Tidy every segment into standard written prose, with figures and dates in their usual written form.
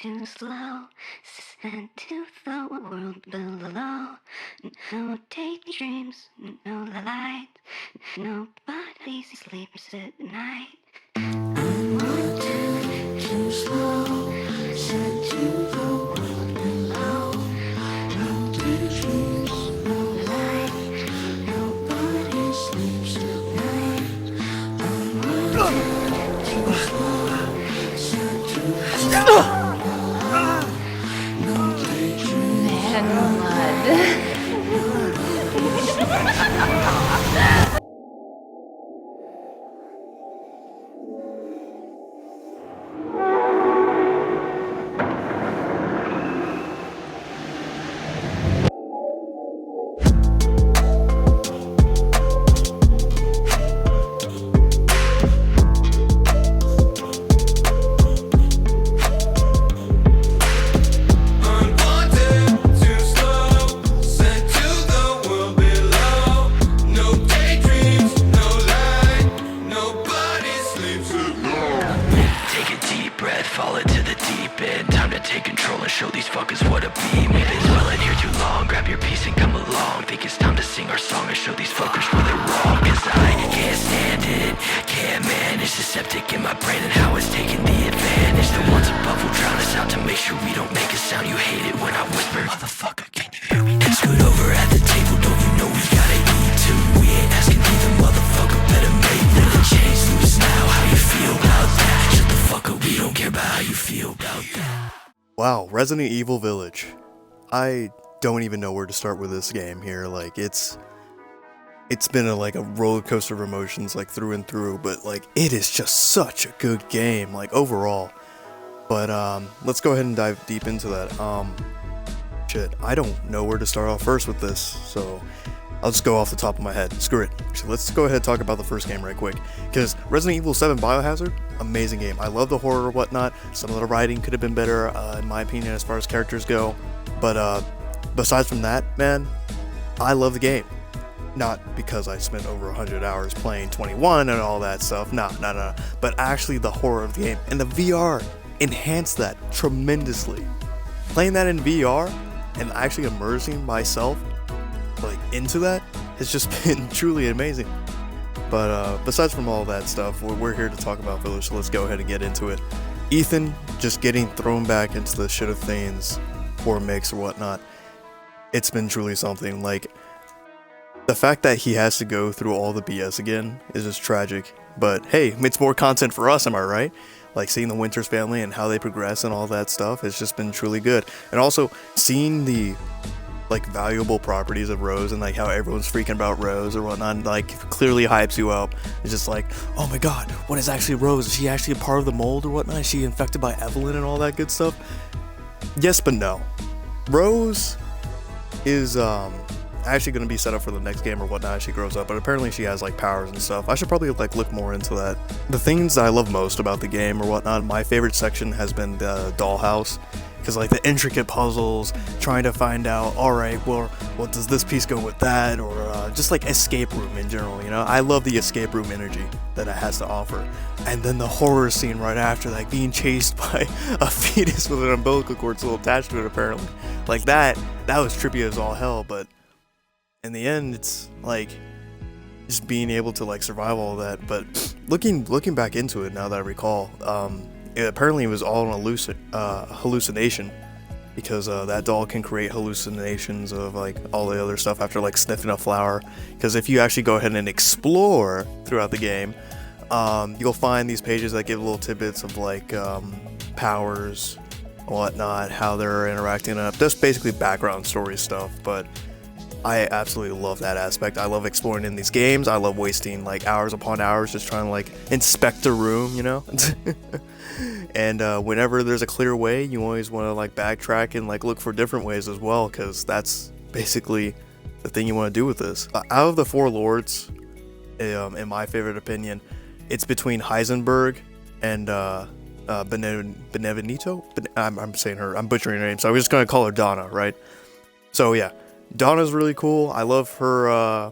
too slow, sent to the world below. No daydreams, no light, nobody sleeps at night. I'm too slow, sent to the world below. No daydreams, no light, nobody sleeps at night. I'm too slow, sent to the world below. No daydreams, Man, mud. Fall into the deep end. Time to take control and show these fuckers what a beam is. Been dwelling here too long. Grab your piece and come along. Think it's time to sing our song and show these fuckers where they're wrong. Cause I can't stand it, can't manage the septic in my brain and how it's taking the advantage. The ones above will drown us out to make sure we don't make a sound. You hate it when I whisper, motherfucker, can you hear me? Scoot over at the table, don't you know we gotta eat too? We ain't asking either, motherfucker, better make the change loose now. How you feel about that? Shut the fuck up, we don't care about how you feel about that. Wow, Resident Evil Village. I don't even know where to start with this game here. Like, it's been a roller coaster of emotions, like, through and through, but like it is just such a good game, like, overall. But let's go ahead and dive deep into that. Shit, I don't know where to start off first with this, so I'll just go off the top of my head. Screw it. So let's go ahead and talk about the first game right quick. Because Resident Evil 7 Biohazard, amazing game. I love the horror or whatnot. Some of the writing could have been better, in my opinion, as far as characters go. But besides from that, man, I love the game. Not because I spent over 100 hours playing 21 and all that stuff. No. But actually the horror of the game. And the VR enhanced that tremendously. Playing that in VR and actually immersing myself into that has just been truly amazing. But besides from all that stuff, we're here to talk about Village, so let's go ahead and get into it. Ethan just getting thrown back into the shit of things or mix or whatnot, it's been truly something. Like, the fact that he has to go through all the BS again is just tragic, but hey, it's more content for us, am I right? Like, seeing the Winters family and how they progress and all that stuff has just been truly good. And also seeing the valuable properties of Rose and how everyone's freaking about Rose or whatnot, clearly hypes you up. It's just oh my god, what is actually Rose? Is she actually a part of the mold or whatnot? Is she infected by Evelyn and all that good stuff? Yes, but no. Rose is actually going to be set up for the next game or whatnot as she grows up, but apparently she has powers and stuff. I should probably look more into that. The things that I love most about the game or whatnot, my favorite section has been the dollhouse. Because the intricate puzzles, trying to find out, alright, well, does this piece go with that? Or just escape room in general, you know? I love the escape room energy that it has to offer. And then the horror scene right after, being chased by a fetus with an umbilical cord still attached to it, apparently. That was trippy as all hell, but in the end, it's just being able to survive all that. But looking back into it now that I recall, apparently it was all an hallucination, because that doll can create hallucinations of all the other stuff after sniffing a flower. Because if you actually go ahead and explore throughout the game, you'll find these pages that give little tidbits of powers, whatnot, how they're interacting up, just basically background story stuff. But I absolutely love that aspect. I love exploring in these games. I love wasting hours upon hours just trying to inspect a room, you know. And whenever there's a clear way, you always want to backtrack and look for different ways as well, because that's basically the thing you want to do with this. Out of the four lords, in my favorite opinion, it's between Heisenberg and Benevenito. I'm butchering her name, so I'm just gonna call her Donna, right? So yeah, Donna's really cool. I love her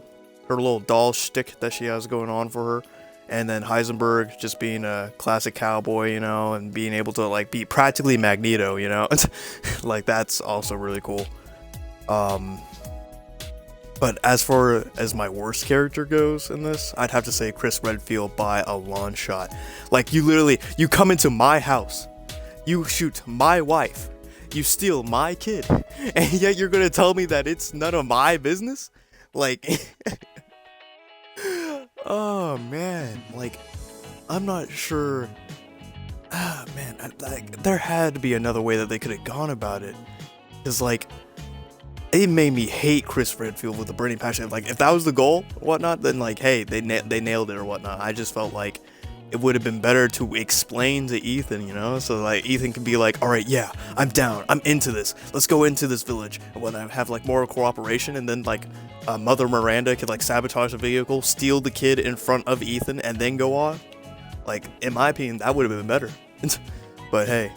little doll shtick that she has going on for her. And then Heisenberg just being a classic cowboy, you know, and being able to like be practically Magneto, you know, like that's also really cool. But as far as my worst character goes in this, I'd have to say Chris Redfield by a long shot. Like you come into my house, you shoot my wife, you steal my kid, and yet you're gonna tell me that it's none of my business? Like, oh man, like, I'm not sure. Ah man, there had to be another way that they could have gone about it. Cause like, it made me hate Chris Redfield with a burning passion. Like, if that was the goal, or whatnot, then like, hey, they nailed it or whatnot. I just felt like it would have been better to explain to Ethan, you know, so like Ethan can be like, all right, yeah, I'm down, I'm into this. Let's go into this village and whatnot, have like more cooperation, and then like Mother Miranda could like sabotage the vehicle, steal the kid in front of Ethan, and then go on. Like, in my opinion, that would have been better. But hey,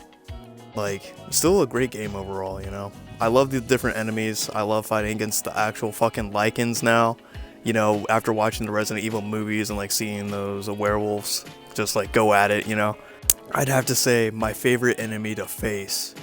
like, still a great game overall, you know. I love the different enemies. I love fighting against the actual fucking Lycans now. You know, after watching the Resident Evil movies and like seeing those werewolves just like go at it, you know. I'd have to say my favorite enemy to face,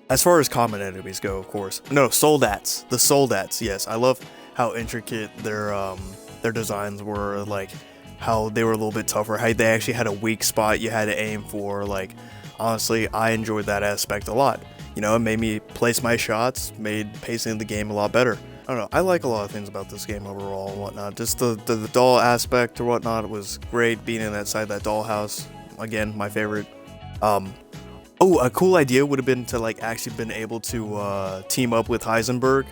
as far as common enemies go, of course. No, Soldats. The Soldats, yes. I love how intricate their designs were, like how they were a little bit tougher, how they actually had a weak spot you had to aim for. Like, honestly, I enjoyed that aspect a lot. You know, it made me place my shots, made pacing the game a lot better. I don't know, I like a lot of things about this game overall and whatnot. Just the doll aspect or whatnot was great, being inside that dollhouse. Again, my favorite. Oh, a cool idea would have been to like actually been able to team up with Heisenberg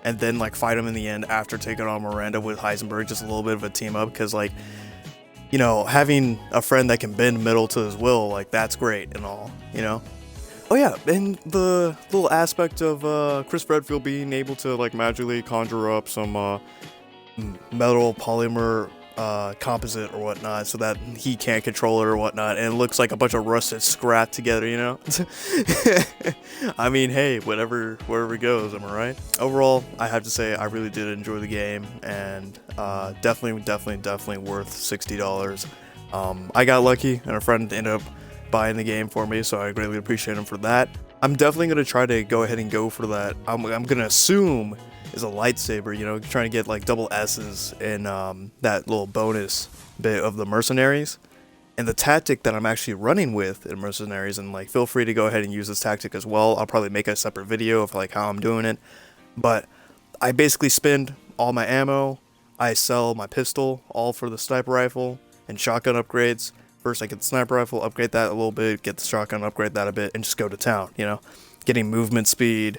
and then like fight him in the end after taking on Miranda with Heisenberg. Just a little bit of a team up, because like, you know, having a friend that can bend metal to his will, like that's great and all, you know. Oh yeah, and the little aspect of Chris Redfield being able to like magically conjure up some metal polymer composite or whatnot, so that he can't control it or whatnot, and it looks like a bunch of rusted scrap together, you know. I mean, hey, wherever it goes, am I right? Overall, I have to say I really did enjoy the game, and definitely worth $60. I got lucky, and a friend ended up buying the game for me, so I greatly appreciate him for that. I'm definitely gonna try to go ahead and go for that. I'm gonna assume is a lightsaber, you know, trying to get like double S's in that little bonus bit of the mercenaries. And the tactic that I'm actually running with in mercenaries, and like feel free to go ahead and use this tactic as well. I'll probably make a separate video of like how I'm doing it. But I basically spend all my ammo, I sell my pistol, all for the sniper rifle and shotgun upgrades. First I get the sniper rifle, upgrade that a little bit, get the shotgun, upgrade that a bit, and just go to town, you know? Getting movement speed,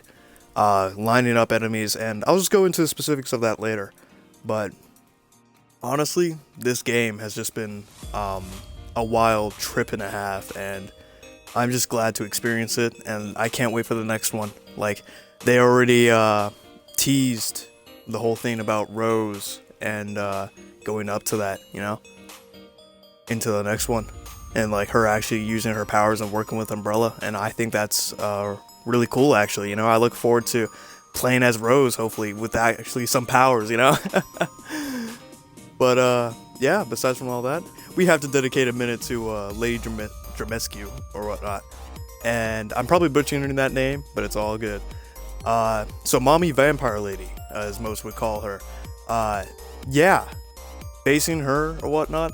lining up enemies, and I'll just go into the specifics of that later. But honestly, this game has just been a wild trip and a half, and I'm just glad to experience it, and I can't wait for the next one. Like, they already teased the whole thing about Rose and going up to that, you know? Into the next one, and like her actually using her powers and working with Umbrella, and I think that's really cool, actually. You know, I look forward to playing as Rose, hopefully with actually some powers, you know. But yeah, besides from all that, we have to dedicate a minute to Lady Dramescu or whatnot, and I'm probably butchering that name, but it's all good. So Mommy Vampire Lady, as most would call her. Yeah, facing her or whatnot,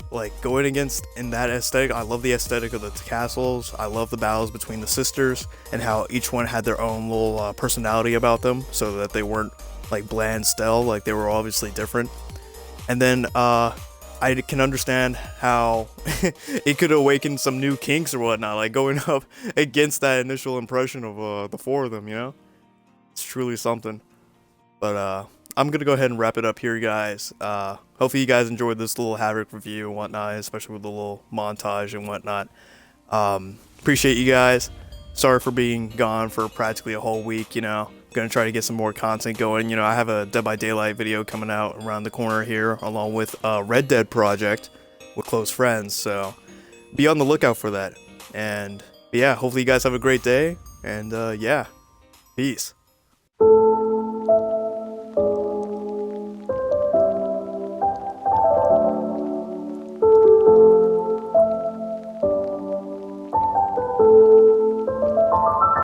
like going against in that aesthetic. I love the aesthetic of the castles. I love the battles between the sisters and how each one had their own little personality about them, so that they weren't like bland stale, like they were obviously different. And then I can understand how it could awaken some new kinks or whatnot, like going up against that initial impression of the four of them, you know. It's truly something. But I'm gonna go ahead and wrap it up here, guys. Hopefully you guys enjoyed this little Havoc review and whatnot, especially with the little montage and whatnot. Appreciate you guys. Sorry for being gone for practically a whole week, you know. Gonna try to get some more content going. You know, I have a Dead by Daylight video coming out around the corner here, along with a Red Dead project with close friends, so be on the lookout for that. And yeah, hopefully you guys have a great day, and yeah, peace.